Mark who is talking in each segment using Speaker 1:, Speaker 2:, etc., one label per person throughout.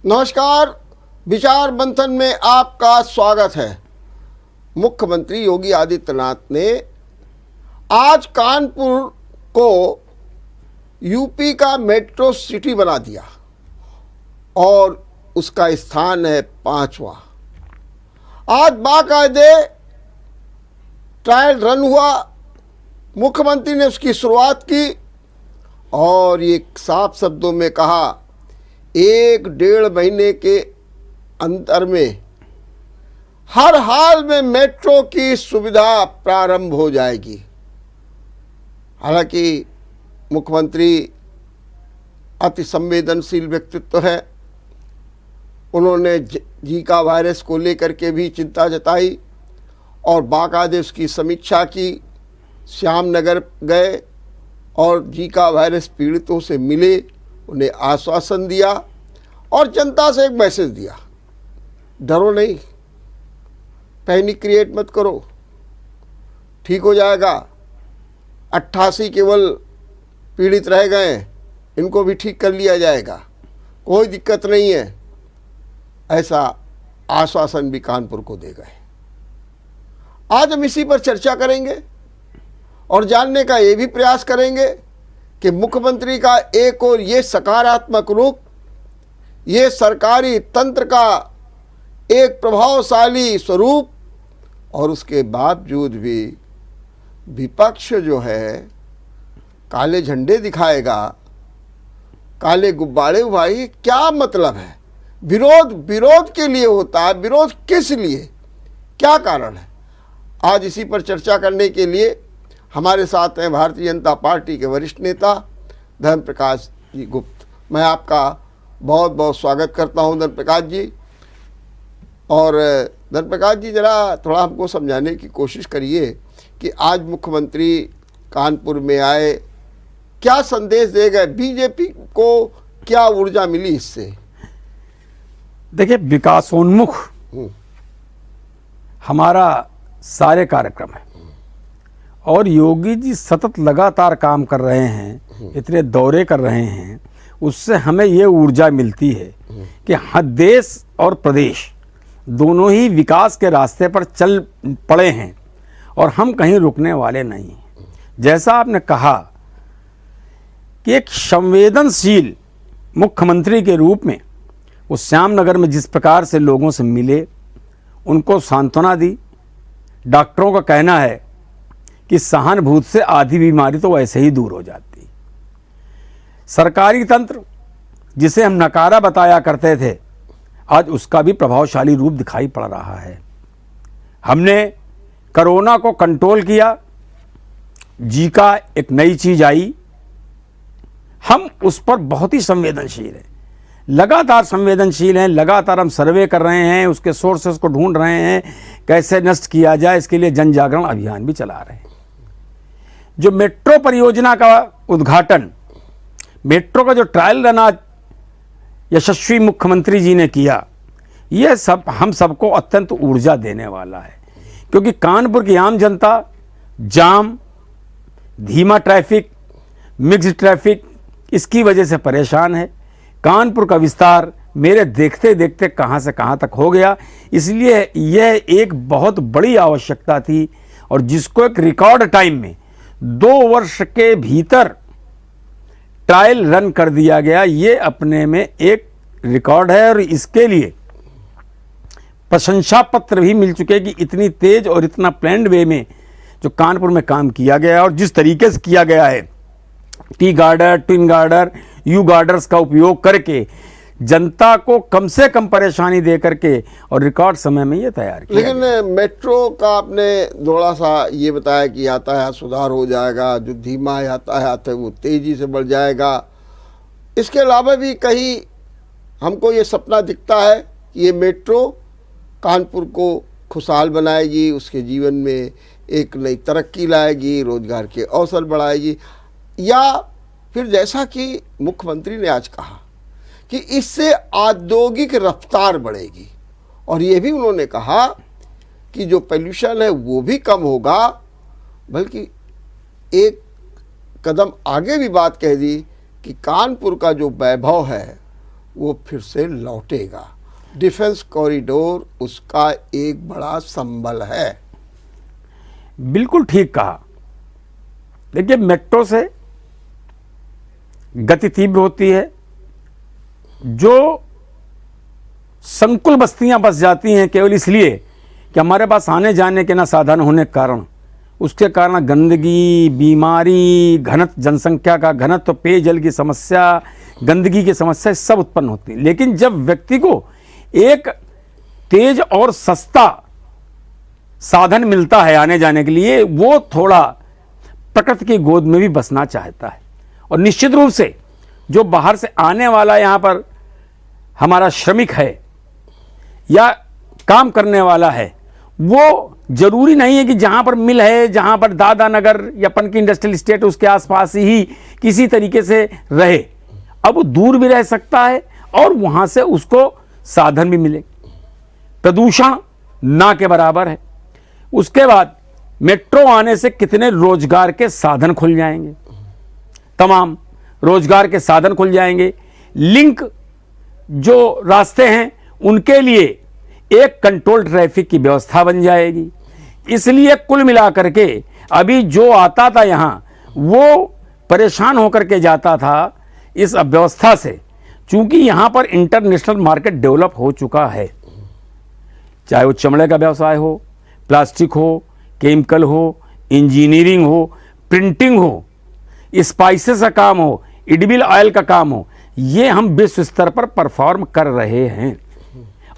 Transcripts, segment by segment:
Speaker 1: नमस्कार। विचार मंथन में आपका स्वागत है। मुख्यमंत्री योगी आदित्यनाथ ने आज कानपुर को यूपी का मेट्रो सिटी बना दिया और उसका स्थान है 5वां। आज बाकायदे ट्रायल रन हुआ, मुख्यमंत्री ने उसकी शुरुआत की और ये साफ शब्दों में कहा 1-1.5 महीने के अंतर में हर हाल में मेट्रो की सुविधा प्रारंभ हो जाएगी। हालांकि मुख्यमंत्री अति संवेदनशील व्यक्तित्व है। उन्होंने जीका वायरस को लेकर के भी चिंता जताई और बाकायदे उसकी समीक्षा की। श्यामनगर गए और जीका वायरस पीड़ितों से मिले, उन्हें आश्वासन दिया और जनता से एक मैसेज दिया, डरो नहीं, पैनिक क्रिएट मत करो, ठीक हो जाएगा। 88 केवल पीड़ित रह गए, इनको भी ठीक कर लिया जाएगा, कोई दिक्कत नहीं है। ऐसा आश्वासन भी कानपुर को दे गए। आज हम इसी पर चर्चा करेंगे और जानने का ये भी प्रयास करेंगे कि मुख्यमंत्री का एक और ये सकारात्मक रूप, ये सरकारी तंत्र का एक प्रभावशाली स्वरूप, और उसके बावजूद भी विपक्ष जो है काले झंडे दिखाएगा, काले गुब्बारे। भाई क्या मतलब है? विरोध के लिए होता है, विरोध किस लिए, क्या कारण है? आज इसी पर चर्चा करने के लिए हमारे साथ हैं भारतीय जनता पार्टी के वरिष्ठ नेता धर्म प्रकाश जी गुप्त। मैं आपका बहुत बहुत स्वागत करता हूं धर्म प्रकाश जी। और धर्म प्रकाश जी, ज़रा थोड़ा हमको समझाने की कोशिश करिए कि आज मुख्यमंत्री कानपुर में आए, क्या संदेश दे गए, बीजेपी को क्या ऊर्जा मिली इससे?
Speaker 2: देखिए, विकासोन्मुख हमारा सारे कार्यक्रम है और योगी जी सतत लगातार काम कर रहे हैं, इतने दौरे कर रहे हैं, उससे हमें ये ऊर्जा मिलती है कि हर देश और प्रदेश दोनों ही विकास के रास्ते पर चल पड़े हैं और हम कहीं रुकने वाले नहीं। जैसा आपने कहा कि एक संवेदनशील मुख्यमंत्री के रूप में वो श्यामनगर में जिस प्रकार से लोगों से मिले, उनको सांत्वना दी। डॉक्टरों का कहना है कि सहानुभूति से आधी बीमारी तो वैसे ही दूर हो जाती। सरकारी तंत्र जिसे हम नकारा बताया करते थे, आज उसका भी प्रभावशाली रूप दिखाई पड़ रहा है। हमने कोरोना को कंट्रोल किया, जीका एक नई चीज आई, हम उस पर बहुत ही संवेदनशील हैं, लगातार संवेदनशील हैं। लगातार हम सर्वे कर रहे हैं, उसके सोर्सेस को ढूंढ रहे हैं, कैसे नष्ट किया जाए, इसके लिए जन जागरण अभियान भी चला रहे हैं। जो मेट्रो परियोजना का उद्घाटन, मेट्रो का जो ट्रायल रन आज यशस्वी मुख्यमंत्री जी ने किया, यह सब हम सबको अत्यंत ऊर्जा देने वाला है। क्योंकि कानपुर की आम जनता जाम, धीमा ट्रैफिक, मिक्स्ड ट्रैफिक, इसकी वजह से परेशान है। कानपुर का विस्तार मेरे देखते देखते कहां से कहां तक हो गया, इसलिए यह एक बहुत बड़ी आवश्यकता थी और जिसको एक रिकॉर्ड टाइम में 2 वर्ष के भीतर ट्रायल रन कर दिया गया, ये अपने में एक रिकॉर्ड है। और इसके लिए प्रशंसा पत्र भी मिल चुके कि इतनी तेज और इतना प्लान्ड वे में जो कानपुर में काम किया गया है और जिस तरीके से किया गया है, T girder, twin girder, you girders का उपयोग करके जनता को कम से कम परेशानी दे करके और रिकॉर्ड समय में ये तैयार किया।
Speaker 1: लेकिन मेट्रो का आपने थोड़ा सा ये बताया कि यातायात सुधार हो जाएगा, जो धीमा यातायात है वो तेजी से बढ़ जाएगा। इसके अलावा भी कहीं हमको ये सपना दिखता है कि ये मेट्रो कानपुर को खुशहाल बनाएगी, उसके जीवन में एक नई तरक्की लाएगी, रोजगार के अवसर बढ़ाएगी, या फिर जैसा कि मुख्यमंत्री ने आज कहा कि इससे औद्योगिक रफ्तार बढ़ेगी। और ये भी उन्होंने कहा कि जो पोल्यूशन है वो भी कम होगा, बल्कि एक कदम आगे भी बात कह दी कि कानपुर का जो वैभव है वो फिर से लौटेगा। डिफेंस कॉरिडोर उसका एक बड़ा संबल है।
Speaker 2: बिल्कुल ठीक कहा। देखिए, मेट्रो से गति तीव्र होती है, जो संकुल बस्तियां बस जाती हैं केवल इसलिए कि हमारे पास आने जाने के ना साधन होने के कारण, उसके कारण गंदगी, बीमारी, घनत्व, जनसंख्या का घनत्व, पेयजल की समस्या, गंदगी की समस्या सब उत्पन्न होती है। लेकिन जब व्यक्ति को एक तेज और सस्ता साधन मिलता है आने जाने के लिए, वो थोड़ा प्रकृति की गोद में भी बसना चाहता है। और निश्चित रूप से जो बाहर से आने वाला यहाँ पर हमारा श्रमिक है या काम करने वाला है, वो जरूरी नहीं है कि जहां पर मिल है, जहां पर दादा नगर या पनकी इंडस्ट्रियल एस्टेट उसके आसपास ही किसी तरीके से रहे। अब वो दूर भी रह सकता है और वहां से उसको साधन भी मिले। प्रदूषण ना के बराबर है। उसके बाद मेट्रो आने से कितने रोजगार के साधन खुल जाएंगे, तमाम रोजगार के साधन खुल जाएंगे। लिंक जो रास्ते हैं उनके लिए एक कंट्रोल ट्रैफिक की व्यवस्था बन जाएगी। इसलिए कुल मिलाकर के अभी जो आता था यहां, वो परेशान होकर के जाता था इस अव्यवस्था से। चूंकि यहां पर इंटरनेशनल मार्केट डेवलप हो चुका है, चाहे वो चमड़े का व्यवसाय हो, प्लास्टिक हो, केमिकल हो, इंजीनियरिंग हो, प्रिंटिंग हो, स्पाइसेस का काम हो, एडिबल ऑयल का काम हो, ये हम विश्व स्तर पर परफॉर्म कर रहे हैं।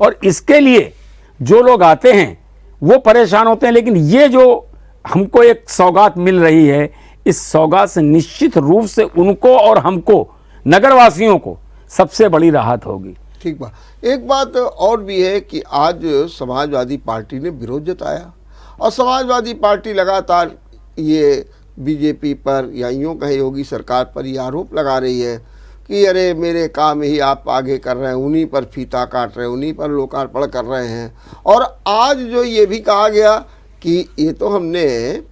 Speaker 2: और इसके लिए जो लोग आते हैं वो परेशान होते हैं। लेकिन ये जो हमको एक सौगात मिल रही है, इस सौगात से निश्चित रूप से उनको और हमको, नगरवासियों को, सबसे बड़ी राहत होगी।
Speaker 1: ठीक बात। एक बात और भी है कि आज समाजवादी पार्टी ने विरोध जताया और समाजवादी पार्टी लगातार ये बीजेपी पर या यूँ कहे योगी सरकार पर ये आरोप लगा रही है कि अरे मेरे काम ही आप आगे कर रहे हैं, उन्हीं पर फीता काट रहे हैं, उन्हीं पर लोकार्पण कर रहे हैं। और आज जो ये भी कहा गया कि ये तो हमने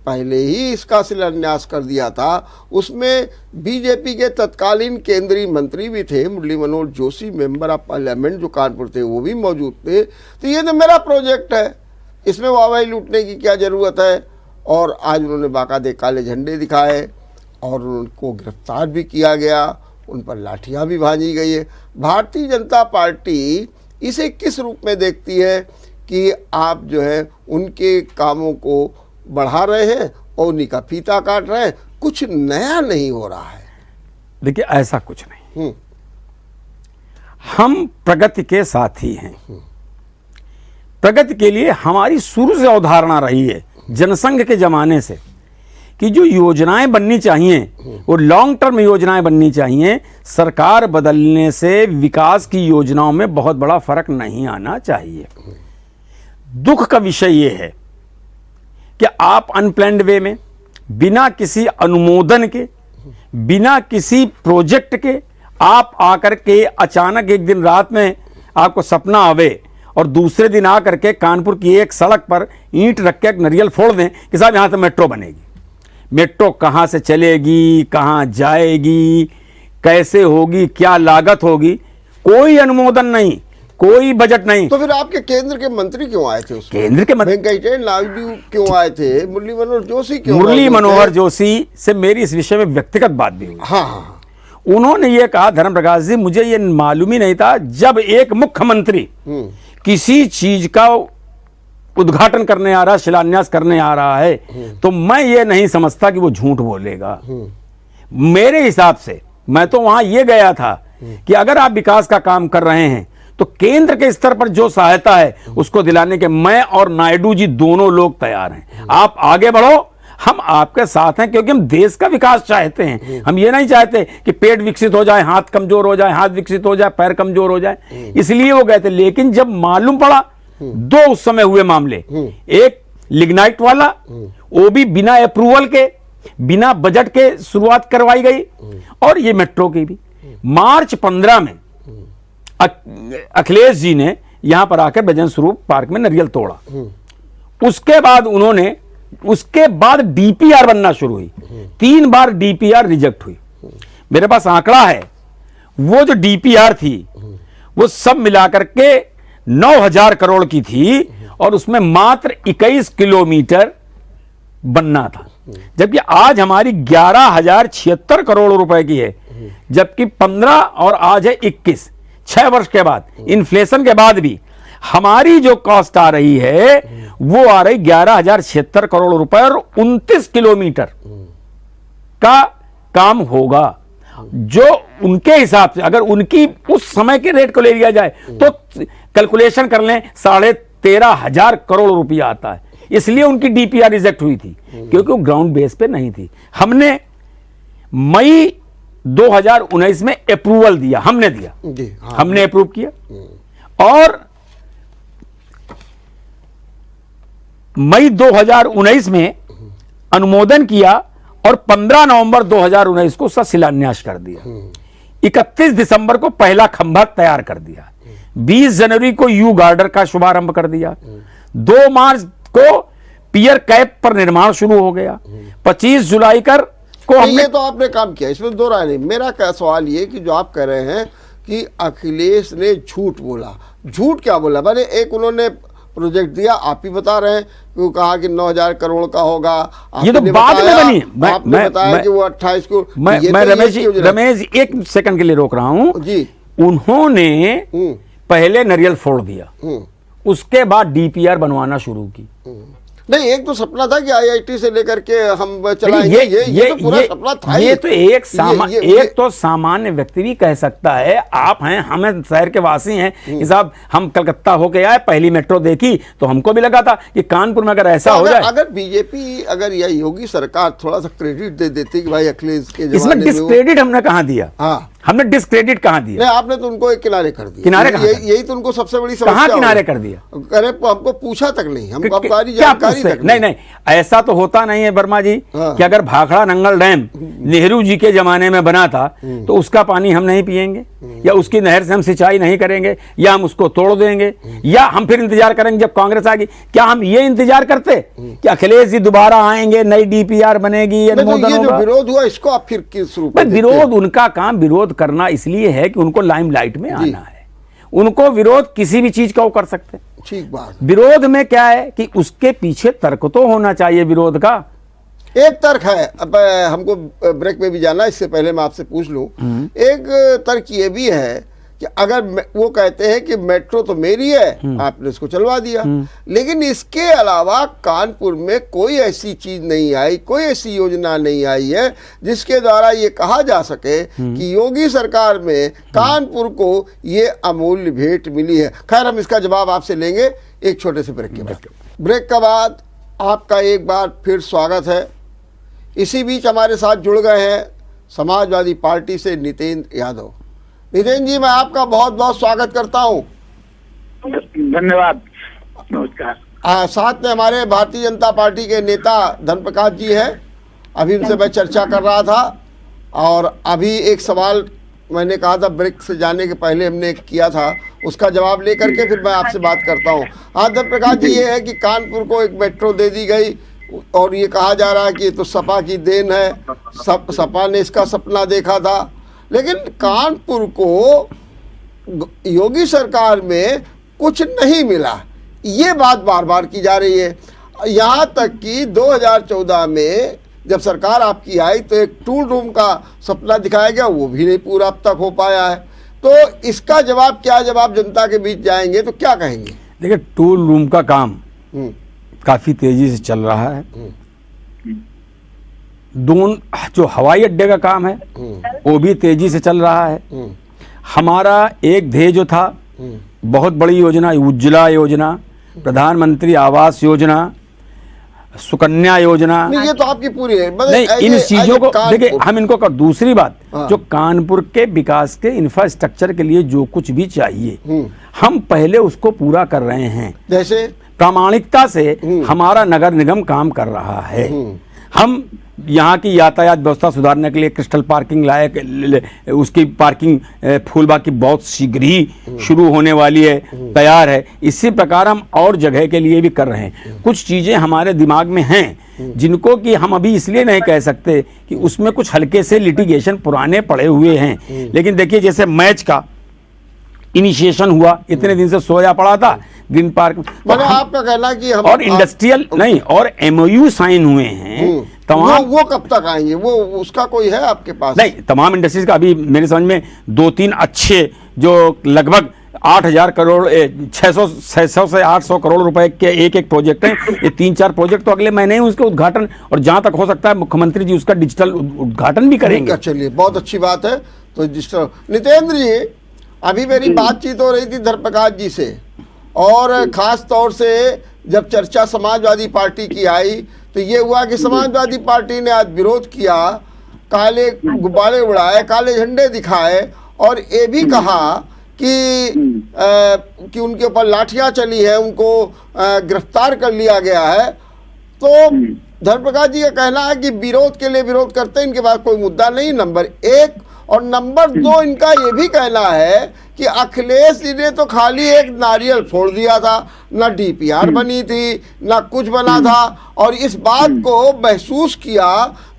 Speaker 1: पहले ही इसका शिलान्यास कर दिया था, उसमें बीजेपी के तत्कालीन केंद्रीय मंत्री भी थे, Murli Manohar Joshi, member of parliament जो कानपुर थे, वो भी मौजूद थे। तो ये तो मेरा प्रोजेक्ट है, इसमें वाहवाही लूटने की क्या ज़रूरत है। और आज उन्होंने बाकायदे काले झंडे दिखाए और उनको गिरफ्तार भी किया गया, उन पर लाठियाँ भी भांजी गई है। भारतीय जनता पार्टी इसे किस रूप में देखती है कि आप जो है उनके कामों को बढ़ा रहे हैं और उन्हीं का फीता काट रहे हैं, कुछ नया नहीं हो रहा है?
Speaker 2: देखिए, ऐसा कुछ नहीं। हम प्रगति के साथी हैं। प्रगति के लिए हमारी शुरू से अवधारणा रही है, जनसंघ के जमाने से, कि जो योजनाएं बननी चाहिए वो लॉन्ग टर्म योजनाएं बननी चाहिए। सरकार बदलने से विकास की योजनाओं में बहुत बड़ा फर्क नहीं आना चाहिए। दुख का विषय ये है कि आप अनप्लैन्ड वे में, बिना किसी अनुमोदन के, बिना किसी प्रोजेक्ट के, आप आकर के अचानक एक दिन रात में आपको सपना आवे और दूसरे दिन आकर के कानपुर की एक सड़क पर ईंट रख के एक नरियल फोड़ दें कि साहब यहाँ तो मेट्रो बनेगी। मेट्रो कहाँ से चलेगी, कहाँ जाएगी, कैसे होगी, क्या लागत होगी, कोई अनुमोदन नहीं, कोई बजट नहीं।
Speaker 1: तो फिर आपके केंद्र के मंत्री क्यों आए थे उसमें?
Speaker 2: केंद्र के मंत्री
Speaker 1: वेंकैया नायडू क्यों आए थे? मुरली मनोहर जोशी क्यों?
Speaker 2: मुरली मनोहर जोशी से मेरी इस विषय में व्यक्तिगत बात भी हुई।
Speaker 1: हाँ।
Speaker 2: उन्होंने ये कहा, धर्म प्रकाश जी, मुझे ये मालूम ही नहीं था, जब एक मुख्यमंत्री किसी चीज का उद्घाटन करने आ रहा, शिलान्यास करने आ रहा है, तो मैं ये नहीं समझता कि वो झूठ बोलेगा। मेरे हिसाब से मैं तो वहां ये गया था कि अगर आप विकास का काम कर रहे हैं तो केंद्र के स्तर पर जो सहायता है उसको दिलाने के मैं और नायडू जी दोनों लोग तैयार हैं। आप आगे बढ़ो, हम आपके साथ हैं, क्योंकि हम देश का विकास चाहते हैं। हम ये नहीं चाहते कि पेट विकसित हो जाए, हाथ कमजोर हो जाए, हाथ विकसित हो जाए, पैर कमजोर हो जाए, इसलिए वो गए थे। लेकिन जब मालूम पड़ा, दो उस समय हुए मामले, एक लिग्नाइट वाला, वो भी बिना अप्रूवल के, बिना बजट के शुरुआत करवाई गई, और ये मेट्रो की भी। मार्च 15 में अखिलेश जी ने यहां पर आकर बैजन स्वरूप पार्क में नारियल तोड़ा। उसके बाद डीपीआर बनना शुरू हुई। 3 बार डीपीआर रिजेक्ट हुई। मेरे पास आंकड़ा है, वो जो डीपीआर थी वो सब मिलाकर के 9,000 करोड़ की थी और उसमें मात्र 21 किलोमीटर बनना था, जबकि आज हमारी 11,076 करोड़ रुपए की है, जबकि 15 और आज है 21। 6 वर्ष के बाद, इन्फ्लेशन के बाद भी हमारी जो कॉस्ट आ रही है वो आ रही 11,076 करोड़ रुपए और 29 किलोमीटर का काम होगा, जो उनके हिसाब से अगर उनकी उस समय के रेट को ले लिया जाए तो कैलकुलेशन कर लें 13,500 करोड़ रुपया आता है। इसलिए उनकी डीपीआर रिजेक्ट हुई थी, क्योंकि वो ग्राउंड बेस पे नहीं थी। हमने मई 2019 में अप्रूवल दिया, हमने दिया
Speaker 1: जी, हाँ।
Speaker 2: हमने अप्रूव किया और मई 2019 में अनुमोदन किया और 15 नवंबर 2019 को उसका शिलान्यास कर दिया। 31 दिसंबर को पहला खंभा तैयार कर दिया। 20 जनवरी को यू गार्डर का शुभारंभ कर दिया। 2 मार्च को पियर कैप पर निर्माण शुरू हो गया। 25 जुलाई को हमने
Speaker 1: ये तो आपने काम किया, इसमें दो राय नहीं। मेरा क्या सवाल ये कि जो आप कह रहे हैं कि अखिलेश ने झूठ बोला, झूठ क्या बोला? मैंने एक उन्होंने प्रोजेक्ट दिया, आप ही बता रहे हैं कि वो कहा कि 9,000 करोड़ का होगा।
Speaker 2: ये तो बाद में बनी।
Speaker 1: आपने बताया कि वो 28 को।
Speaker 2: मैं रमेश एक सेकंड के लिए रोक रहा हूं
Speaker 1: जी।
Speaker 2: उन्होंने पहले नारियल फोड़ दिया, उसके बाद डीपीआर बनवाना शुरू की।
Speaker 1: नहीं, एक तो सपना था कि आईआईटी से लेकर के हम चलाएंगे, ये तो पूरा सपना था।
Speaker 2: ये तो एक तो सामान्य व्यक्ति भी कह सकता है। आप हैं, हमें शहर के वासी हैं कि साहब हम कलकत्ता होके आए, पहली मेट्रो देखी तो हमको भी लगा था कि कानपुर में अगर ऐसा हो जाए।
Speaker 1: अगर बीजेपी, अगर यह योगी सरकार थोड़ा सा क्रेडिट दे देती कि भाई अखिलेश के जमाने
Speaker 2: इसमें डिस्क्रेडिट हमने कहाँ दिया?
Speaker 1: हाँ,
Speaker 2: हमने डिस्क्रेडिट कहाँ दिया?
Speaker 1: नहीं, आपने तो उनको एक किनारे कर दिया।
Speaker 2: किनारे
Speaker 1: यही तो उनको सबसे बड़ी समस्या।
Speaker 2: कहाँ किनारे कर दिया?
Speaker 1: अरे हमको पूछा तक नहीं, हमको जानकारी तक
Speaker 2: नहीं। ऐसा तो होता नहीं है वर्मा जी कि अगर भाखड़ा नंगल डैम नेहरू जी के जमाने में बना था तो उसका पानी हम नहीं पिएंगे, या उसकी नहर से हम सिंचाई नहीं करेंगे, या हम उसको तोड़ देंगे, या हम फिर इंतजार करेंगे जब कांग्रेस आएगी। क्या हम ये इंतजार करते कि अखिलेश जी दोबारा आएंगे, नई डीपीआर बनेगी, अनुमोदन होगा?
Speaker 1: विरोध हुआ, इसको आप फिर किस रूप में?
Speaker 2: विरोध, उनका काम विरोध करना इसलिए है कि उनको लाइमलाइट में आना है। उनको विरोध किसी भी चीज का वो कर सकते हैं।
Speaker 1: ठीक बात।
Speaker 2: विरोध में क्या है कि उसके पीछे तर्क तो होना चाहिए विरोध का।
Speaker 1: एक तर्क है, अब हमको ब्रेक में भी जाना, इससे पहले मैं आपसे पूछ लूं, एक तर्क ये भी है कि अगर वो कहते हैं कि मेट्रो तो मेरी है, आपने उसको चलवा दिया, लेकिन इसके अलावा कानपुर में कोई ऐसी चीज नहीं आई, कोई ऐसी योजना नहीं आई है जिसके द्वारा ये कहा जा सके कि योगी सरकार में कानपुर को ये अमूल्य भेंट मिली है। खैर, हम इसका जवाब आपसे लेंगे एक छोटे से ब्रेक के बाद। ब्रेक के बाद आपका एक बार फिर स्वागत है। इसी बीच हमारे साथ जुड़ गए हैं समाजवादी पार्टी से नितेंद्र यादव। नितेंद्र जी, मैं आपका बहुत बहुत स्वागत करता हूं।
Speaker 3: धन्यवाद, नमस्कार।
Speaker 1: साथ में हमारे भारतीय जनता पार्टी के नेता धर्मप्रकाश जी हैं। अभी उनसे मैं चर्चा कर रहा था और अभी एक सवाल मैंने कहा था ब्रेक से जाने के पहले हमने किया था, उसका जवाब लेकर के फिर मैं आपसे बात करता हूं। हाँ धर्मप्रकाश जी, ये है कि कानपुर को एक मेट्रो दे दी गई और ये कहा जा रहा है कि ये तो सपा की देन है, सपा ने इसका सपना देखा था, लेकिन कानपुर को योगी सरकार में कुछ नहीं मिला, ये बात बार बार की जा रही है। यहाँ तक कि 2014 में जब सरकार आपकी आई तो एक टूल रूम का सपना दिखाया गया, वो भी नहीं पूरा अब तक हो पाया है। तो इसका जवाब क्या, जब आप जनता के बीच जाएंगे तो क्या कहेंगे?
Speaker 2: देखिए, टूल रूम का काम काफी तेजी से चल रहा है। दोनों जो हवाई अड्डे का काम है वो भी तेजी से चल रहा है। हमारा एक ध्येय जो था, बहुत बड़ी योजना, उज्ज्वला योजना, प्रधानमंत्री आवास योजना, सुकन्या योजना,
Speaker 1: नहीं, ये तो आपकी पूरी है।
Speaker 2: नहीं, इन चीजों को देखिए, हम इनको कर। दूसरी बात, जो कानपुर के विकास के इंफ्रास्ट्रक्चर के लिए जो कुछ भी चाहिए हम पहले उसको पूरा कर रहे हैं।
Speaker 1: जैसे
Speaker 2: प्रामाणिकता से हमारा नगर निगम काम कर रहा है। हम यहाँ की यातायात व्यवस्था सुधारने के लिए क्रिस्टल पार्किंग लाए, उसकी पार्किंग फूलबाग की बहुत शीघ्र ही शुरू होने वाली है, तैयार है। इसी प्रकार हम और जगह के लिए भी कर रहे हैं। कुछ चीज़ें हमारे दिमाग में हैं जिनको कि हम अभी इसलिए नहीं कह सकते कि उसमें कुछ हल्के से लिटिगेशन पुराने पड़े हुए हैं। लेकिन देखिए, जैसे मैच का इनिशिएशन हुआ, इतने दिन से सोया पड़ा था ग्रीन पार्क,
Speaker 1: मैंने आपका कहना कि हम
Speaker 2: और इंडस्ट्रियल नहीं, और एमओयू साइन हुए हैं तमाम।
Speaker 1: वो कब तक आएंगे? वो उसका कोई है आपके पास?
Speaker 2: नहीं, तमाम इंडस्ट्रीज का अभी मेरे समझ में 2-3 अच्छे, जो लगभग 8,000 करोड़ 600 से 800 करोड़ रुपए के एक प्रोजेक्ट हैं। ये 3-4 प्रोजेक्ट तो अगले महीने ही उसके उद्घाटन, और जहां तक हो सकता है मुख्यमंत्री जी उसका डिजिटल उद्घाटन भी करेंगे।
Speaker 1: चलिए, बहुत अच्छी बात है। तो डिजिटल, नितेंद्र जी, अभी मेरी बातचीत हो रही थी धर्मप्रकाश जी से, और खास तौर से जब चर्चा समाजवादी पार्टी की आई तो ये हुआ कि समाजवादी पार्टी ने आज विरोध किया, काले गुब्बारे उड़ाए, काले झंडे दिखाए, और ये भी कहा कि उनके ऊपर लाठियां चली है, उनको गिरफ्तार कर लिया गया है। तो धर्मप्रकाश जी का कहना है कि विरोध के लिए विरोध करते हैं, इनके पास कोई मुद्दा नहीं, नंबर 1। और नंबर 2, इनका ये भी कहना है कि अखिलेश जी ने तो खाली एक नारियल फोड़ दिया था, ना डीपीआर बनी थी, ना कुछ बना था। और इस बात को महसूस किया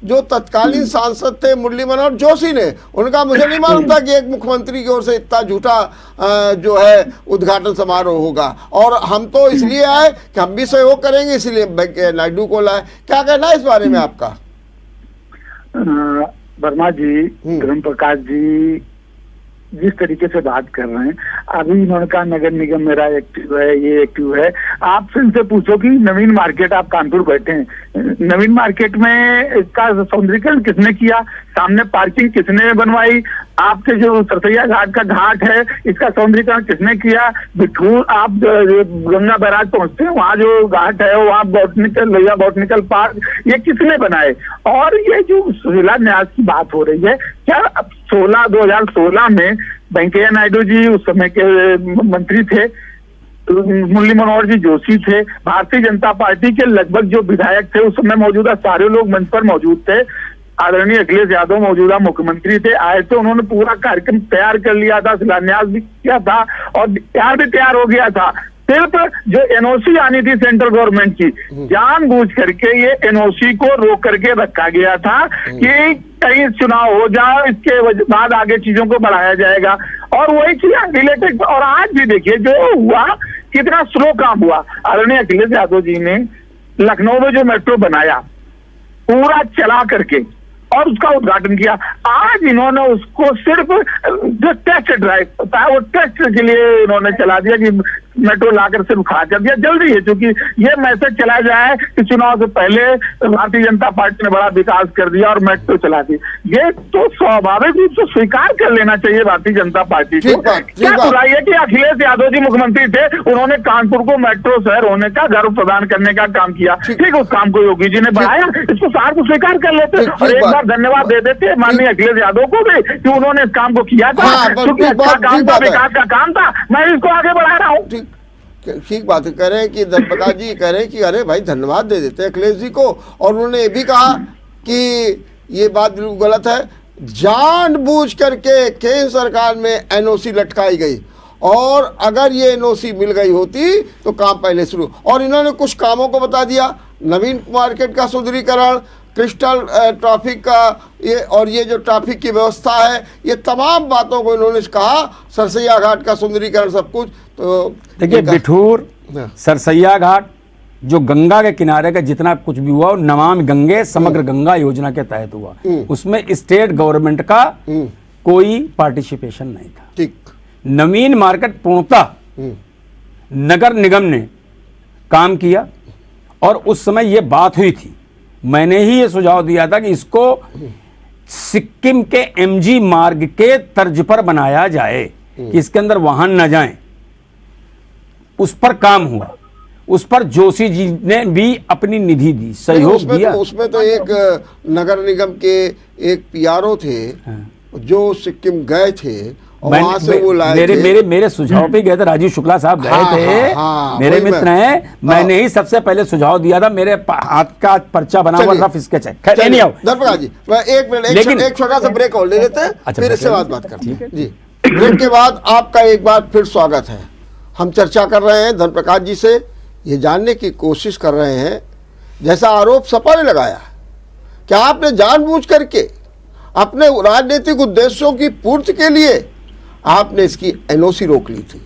Speaker 1: जो तत्कालीन सांसद थे मुरली मनोहर जोशी ने। उनका मुझे नहीं मालूम था कि एक मुख्यमंत्री की ओर से इतना झूठा जो है उद्घाटन समारोह होगा। और हम तो इसलिए आए कि हम भी सहयोग करेंगे, इसलिए वेंकैया नायडू को लाए। क्या कहना है इस बारे में आपका?
Speaker 3: वर्मा जी, धर्मप्रकाश जी जिस तरीके से बात कर रहे हैं, अभी इन्होंने कहा नगर निगम मेरा एक्टिव है, ये एक्टिव है। आप इनसे पूछो कि नवीन मार्केट, आप कानपुर बैठे हैं, नवीन मार्केट में इसका सौंदर्यीकरण किसने किया? सामने पार्किंग किसने बनवाई? आपके जो सरसैया घाट का घाट है, इसका सौंदर्यीकरण किसने किया? बिठूर, आप गंगा बैराज पहुंचते हैं, वहाँ जो घाट है, वहाँ लोहिया बॉटनिकल पार्क, ये किसने बनाए? और ये जो शिलान्यास की बात हो रही है, क्या 2016 में वेंकैया नायडू जी उस समय के मंत्री थे, मुरली मनोहर जी जोशी थे, भारतीय जनता पार्टी के लगभग जो विधायक थे उस समय मौजूदा सारे लोग मंच पर मौजूद थे। आदरणीय अखिलेश यादव मौजूदा मुख्यमंत्री थे, आए थे, उन्होंने पूरा कार्यक्रम तैयार कर लिया था, शिलान्यास भी किया था, और तैयार हो गया था। सिर्फ जो एनओसी आनी थी सेंट्रल गवर्नमेंट की, जानबूझ करके ये एनओसी को रोक करके रखा गया था कि कहीं चुनाव हो जाए, इसके बाद आगे चीजों को बढ़ाया जाएगा। और वही चीज रिलेटेड, और आज भी देखिए जो हुआ, कितना स्लो काम हुआ। आदरणीय अखिलेश यादव जी ने लखनऊ में जो मेट्रो बनाया, पूरा चला करके और उसका उद्घाटन किया। आज इन्होंने उसको सिर्फ जो टेस्ट ड्राइव होता है, वो टेस्ट के लिए इन्होंने चला दिया कि मेट्रो लाकर सिर्फ खड़ा कर दिया। जल्दी है, क्योंकि ये मैसेज चला जाए कि चुनाव से पहले भारतीय जनता पार्टी ने बड़ा विकास कर दिया और मेट्रो चला दी। ये तो स्वाभाविक रूप से स्वीकार कर लेना चाहिए भारतीय जनता पार्टी को। क्या बुराई है कि अखिलेश यादव जी मुख्यमंत्री थे, उन्होंने कानपुर को मेट्रो शहर होने का गर्व प्रदान करने का काम किया। ठीक, उस काम को योगी जी ने बढ़ाया, इसको सार को स्वीकार कर लेते और एक बार धन्यवाद दे देते माननीय अखिलेश यादव को भी कि उन्होंने इस काम को किया था, क्योंकि अच्छा काम था, विकास का काम था, मैं इसको आगे बढ़ा रहा हूँ।
Speaker 1: ठीक बात कह रहे हैं कि धर्मप्रकाश जी कह रहे हैं कि अरे भाई धन्यवाद दे देते हैं अखिलेश जी को। और उन्होंने ये भी कहा कि ये बात बिल्कुल गलत है, जानबूझ करके केंद्र सरकार में एनओसी लटकाई गई, और अगर ये एनओसी मिल गई होती तो काम पहले शुरू। और इन्होंने कुछ कामों को बता दिया, नवीन मार्केट का सुदृढ़ीकरण, क्रिस्टल ट्रैफिक का ये, और ये जो ट्रैफिक की व्यवस्था है, ये तमाम बातों को इन्होंने कहा, सरसैया घाट का सुंदरीकरण, सब कुछ। तो
Speaker 2: देखिए, बिठूर, सरसैया घाट, जो गंगा के किनारे का जितना कुछ भी हुआ, नमामि गंगे समग्र गंगा योजना के तहत हुआ, उसमें स्टेट गवर्नमेंट का कोई पार्टिसिपेशन नहीं था।
Speaker 1: ठीक।
Speaker 2: नवीन मार्केट पूर्णतः नगर निगम ने काम किया, और उस समय ये बात हुई थी, मैंने ही ये सुझाव दिया था कि इसको सिक्किम के एमजी मार्ग के तर्ज पर बनाया जाए कि इसके अंदर वाहन न जाएं। उस पर काम हुआ, उस पर जोशी जी ने भी अपनी निधि दी, सहयोग दिया।
Speaker 1: उसमें तो एक नगर निगम के एक पीआरओ थे जो सिक्किम गए थे वहां से वो लाए
Speaker 2: मेरे
Speaker 1: थे।
Speaker 2: मेरे मेरे सुझाव पे गए थे, राजीव शुक्ला साहब गए
Speaker 1: हाँ,
Speaker 2: थे।
Speaker 1: हाँ,
Speaker 2: मेरे
Speaker 1: वही
Speaker 2: मित्र हैं, मैंने ही सबसे पहले सुझाव दिया था, मेरे हाथ का पर्चा बना हुआ रफ स्केच है। खैर नहीं आओ
Speaker 1: धर्मप्रकाश जी, मैं एक मिनट
Speaker 2: लेकिन-
Speaker 1: एक छोटा सा ब्रेक और ले लेते हैं,
Speaker 2: अच्छा,
Speaker 1: फिर
Speaker 2: ब्रेक
Speaker 1: इससे
Speaker 2: ले
Speaker 1: बात करते हैं जी। ब्रेक के बाद आपका एक बार फिर स्वागत है। हम चर्चा कर रहे हैं धर्मप्रकाश जी से, ये जानने की कोशिश कर रहे हैं, जैसा आरोप सपा ने लगाया क्या आपने जानबूझ करके अपने राजनीतिक उद्देश्यों की पूर्ति के लिए आपने इसकी एनओसी रोक ली थी,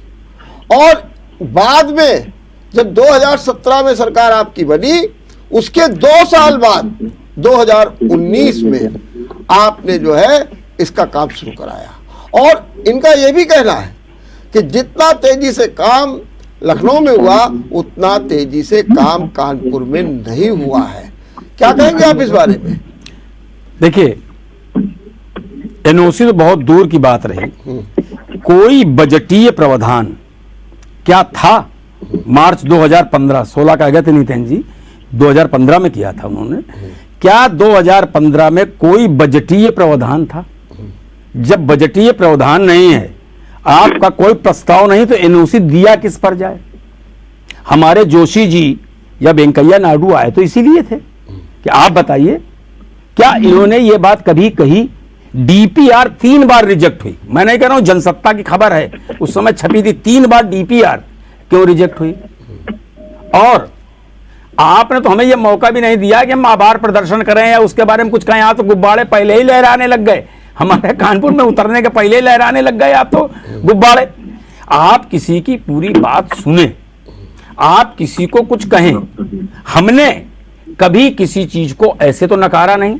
Speaker 1: और बाद में जब 2017 में सरकार आपकी बनी, उसके 2 साल बाद 2019 में आपने जो है इसका काम शुरू कराया। और इनका यह भी कहना है कि जितना तेजी से काम लखनऊ में हुआ उतना तेजी से काम कानपुर में नहीं हुआ है। क्या कहेंगे आप इस बारे में?
Speaker 2: देखिए, एनओसी तो बहुत दूर की बात रही, कोई बजटीय प्रावधान क्या था? मार्च 2015, 16 का अगस्त नहीं जी, 2015 में किया था उन्होंने। क्या 2015 में कोई बजटीय प्रावधान था? जब बजटीय प्रावधान नहीं है, आपका कोई प्रस्ताव नहीं, तो एनओसी दिया किस पर जाए? हमारे जोशी जी या वेंकैया नायडू आए तो इसीलिए थे कि आप बताइए, क्या इन्होंने ये बात कभी कही? डीपीआर 3 बार रिजेक्ट हुई। मैं नहीं कह रहा हूं, जनसत्ता की खबर है, उस समय छपी थी, 3 बार डीपीआर क्यों रिजेक्ट हुई? और आपने तो हमें यह मौका भी नहीं दिया कि हम आभार प्रदर्शन करें या उसके बारे में कुछ कहें। आप तो गुब्बारे पहले ही लहराने लग गए, हमारे कानपुर में उतरने के पहले ही लहराने लग गए आप तो गुब्बारे। आप किसी की पूरी बात सुने, आप किसी को कुछ कहें। हमने कभी किसी चीज को ऐसे तो नकारा नहीं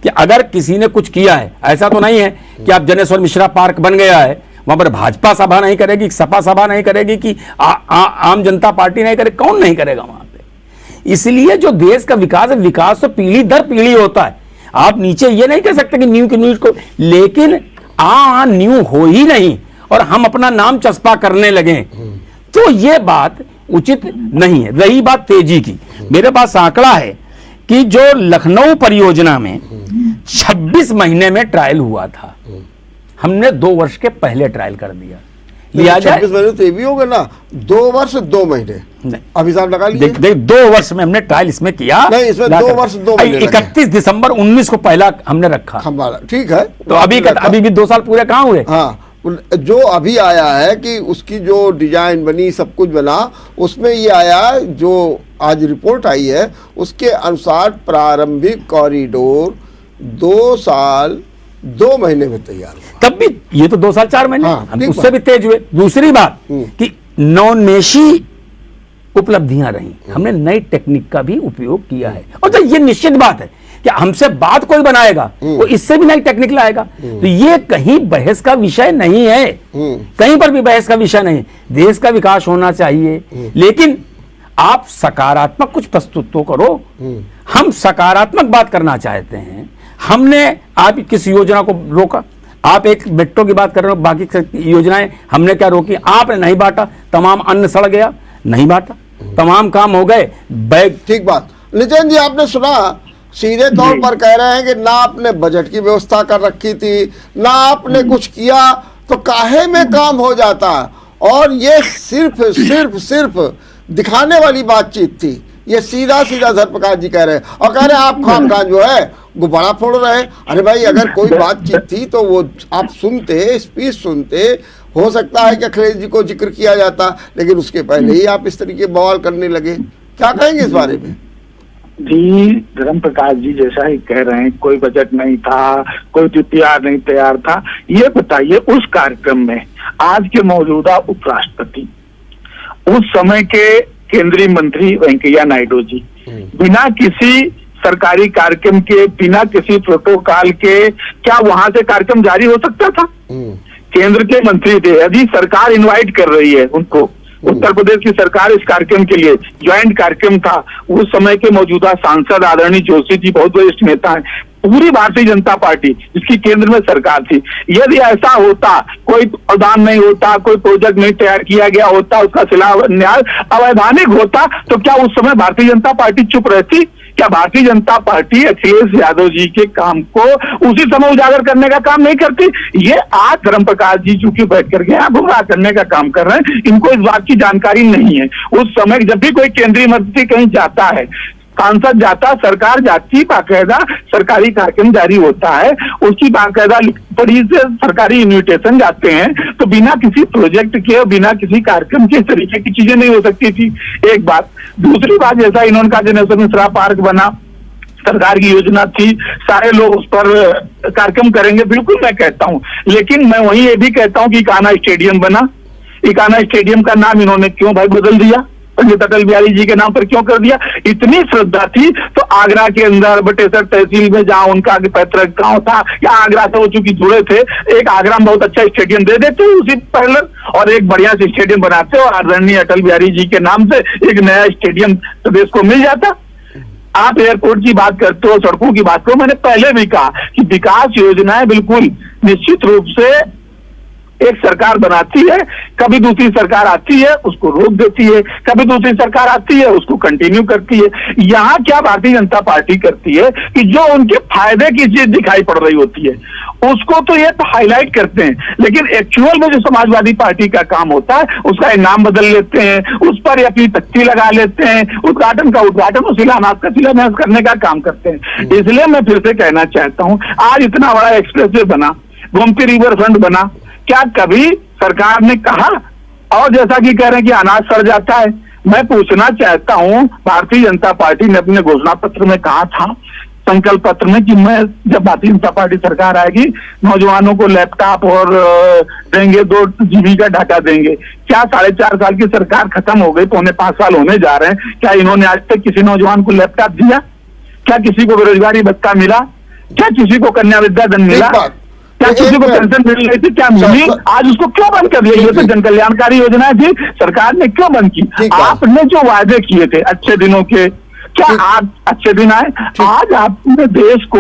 Speaker 2: कि अगर किसी ने कुछ किया है, ऐसा तो नहीं है कि आप जनेश्वर मिश्रा पार्क बन गया है, वहां पर भाजपा सभा नहीं करेगी, सपा सभा नहीं करेगी, कि आम जनता पार्टी नहीं करेगी, कौन नहीं करेगा वहां पे? इसलिए जो देश का विकास है, विकास तो पीढ़ी दर पीढ़ी होता है। आप नीचे ये नहीं कह सकते कि न्यू की न्यूज को, लेकिन न्यू हो ही नहीं और हम अपना नाम चस्पा करने लगे, तो ये बात उचित नहीं है। रही बात तेजी की, मेरे पास आंकड़ा है कि जो लखनऊ परियोजना में 26 महीने में ट्रायल हुआ था, हमने 2 वर्ष के पहले ट्रायल कर दिया। लिया जाए
Speaker 1: 26 महीने तो ये भी होगा ना, 2 वर्ष 2 महीने
Speaker 2: नहीं,
Speaker 1: अभी साहब लगा लीजिए।
Speaker 2: देख 2 वर्ष में हमने ट्रायल इसमें किया।
Speaker 1: नहीं, इसमें 2 वर्ष 2 महीने लगे।
Speaker 2: 31 दिसंबर 19 को पहला हमने रखा,
Speaker 1: खंबाला, ठीक है।
Speaker 2: तो अभी भी 2 साल पूरे कहां हुए?
Speaker 1: हाँ, जो अभी आया है कि उसकी जो डिजाइन बनी, सब कुछ बना, उसमें ये आया, जो आज रिपोर्ट आई है उसके अनुसार प्रारंभिक कॉरिडोर 2 साल 2 महीने में तैयार हुआ।
Speaker 2: तब भी ये तो 2 साल 4 महीने,
Speaker 1: हाँ,
Speaker 2: हम
Speaker 1: ठीक
Speaker 2: उससे
Speaker 1: बात।
Speaker 2: भी तेज हुए। दूसरी बात कि नौनेशी उपलब्धियां रही, हमने नई टेक्निक का भी उपयोग किया है। और तो ये निश्चित बात है कि हमसे बात कोई बनाएगा वो इससे भी नई टेक्निक लाएगा, तो ये कहीं बहस का विषय नहीं है, कहीं पर भी बहस का विषय नहीं। देश का विकास होना चाहिए, लेकिन आप सकारात्मक कुछ प्रस्तुत तो करो। हम सकारात्मक बात करना चाहते हैं। हमने आप किस योजना को रोका? आप एक मेट्रो की बात कर रहे हो, बाकी योजनाएं हमने क्या रोकी? आपने नहीं बांटा, तमाम अन्न सड़ गया, नहीं बांटा, तमाम काम हो गए, बैग।
Speaker 1: ठीक बात। नितिन जी, आपने सुना, सीधे तौर पर कह रहे हैं कि ना आपने बजट की व्यवस्था कर रखी थी, ना आपने कुछ किया, तो काहे में काम हो जाता। और ये सिर्फ दिखाने वाली बातचीत थी। ये सीधा धर्मप्रकाश जी कह रहे हैं, और कह रहे हैं आप खामखान जो है गुब्बारा फोड़ रहे हैं। अरे भाई, अगर कोई बातचीत थी तो वो आप सुनते, स्पीच सुनते, हो सकता है कि अखिलेश जी को जिक्र किया जाता, लेकिन उसके पहले ही आप इस तरीके बवाल करने लगे। क्या कहेंगे इस बारे में?
Speaker 3: जी, धर्मप्रकाश जी जैसा ही कह रहे हैं, कोई बजट नहीं था, कोई डीपीआर नहीं तैयार था। ये बताइए, उस कार्यक्रम में आज के मौजूदा उपराष्ट्रपति, उस समय के केंद्रीय मंत्री वेंकैया नायडू जी, बिना किसी सरकारी कार्यक्रम के, बिना किसी प्रोटोकॉल के, क्या वहां से कार्यक्रम जारी हो सकता था? केंद्र के मंत्री थे, यदि सरकार इनवाइट कर रही है उनको, उत्तर प्रदेश की सरकार इस कार्यक्रम के लिए, ज्वाइंट कार्यक्रम था, उस समय के मौजूदा सांसद आदरणीय जोशी जी बहुत वरिष्ठ नेता हैं, पूरी भारतीय जनता पार्टी जिसकी केंद्र में सरकार थी, यदि ऐसा होता, कोई प्रावधान नहीं होता, कोई प्रोजेक्ट नहीं तैयार किया गया होता, उसका शिलान्यास अवैधानिक होता, तो क्या उस समय भारतीय जनता पार्टी चुप रहती? क्या भारतीय जनता पार्टी अखिलेश यादव जी के काम को उसी समय उजागर करने का काम नहीं करती? ये आज धर्म प्रकाश जी चूंकि बैठ करके यहाँ गुमराह करने का काम कर रहे हैं, इनको इस बात की जानकारी नहीं है। उस समय जब भी कोई केंद्रीय मंत्री कहीं जाता है, सांसद जाता, सरकार जाती, बाकायदा सरकारी कार्यक्रम जारी होता है, उसकी बाकायदा बड़ी से सरकारी इन्विटेशन जाते हैं, तो बिना किसी प्रोजेक्ट के, बिना किसी कार्यक्रम के इस तरीके की चीजें नहीं हो सकती थी। एक बात। दूसरी बात, जैसा इन्होंने कहा जनता मिश्रा पार्क बना, सरकार की योजना थी, सारे लोग उस पर कार्यक्रम करेंगे, बिल्कुल मैं कहता हूं, लेकिन मैं वहीं ये भी कहता हूं कि इकाना स्टेडियम बना, इकाना स्टेडियम का नाम इन्होंने क्यों भाई बदल दिया? पंडित अटल बिहारी जी के नाम पर क्यों कर दिया? इतनी श्रद्धा थी तो आगरा के अंदर बटेसर तहसील में जहां उनका पैतृक गांव था, या आगरा से वो चूंकि जुड़े थे, एक आगरा में बहुत अच्छा स्टेडियम दे देते उसी पहले, और एक बढ़िया से स्टेडियम बनाते और आदरणीय अटल बिहारी जी के नाम से एक नया स्टेडियम प्रदेश को मिल जाता। आप एयरपोर्ट की बात करते हो, सड़कों की बात करो, मैंने पहले भी कहा कि विकास योजनाएं बिल्कुल निश्चित रूप से एक सरकार बनाती है, कभी दूसरी सरकार आती है उसको रोक देती है, कभी दूसरी सरकार आती है उसको कंटिन्यू करती है। यहाँ क्या भारतीय जनता पार्टी करती है कि जो उनके फायदे की चीज दिखाई पड़ रही होती है उसको तो ये तो हाईलाइट करते हैं, लेकिन एक्चुअल में जो समाजवादी पार्टी का काम होता है उसका नाम बदल लेते हैं, उस पर अपनी तख्ती लगा लेते हैं, उद्घाटन का उद्घाटन और शिलान्यास का शिलान्यास करने का काम करते हैं। इसलिए मैं फिर से कहना चाहता हूँ, आज इतना बड़ा एक्सप्रेसवे बना, गोमती रिवर फ्रंट बना, क्या कभी सरकार ने कहा? और जैसा कि कह रहे हैं कि अनाज सड़ जाता है, मैं पूछना चाहता हूं, भारतीय जनता पार्टी ने अपने घोषणा पत्र में कहा था, संकल्प पत्र में, कि मैं जब भारतीय जनता पार्टी सरकार आएगी नौजवानों को लैपटॉप और देंगे, 2 GB का डाटा देंगे। क्या 4.5 साल की सरकार खत्म हो गई, 4.5 साल होने जा रहे हैं, क्या इन्होंने आज तक किसी नौजवान को लैपटॉप दिया? क्या किसी को बेरोजगारी भत्ता मिला? क्या किसी को कन्या विद्याधन मिला? क्या किसी को पेंशन मिल रही थी? क्या मिली? आज उसको क्यों बंद कर दिया? ये तो जन कल्याणकारी योजनाएं थी, सरकार ने क्यों बंद की? आपने जो वादे किए थे अच्छे दिनों के, क्या आज अच्छे दिन आए? आज आपने देश को,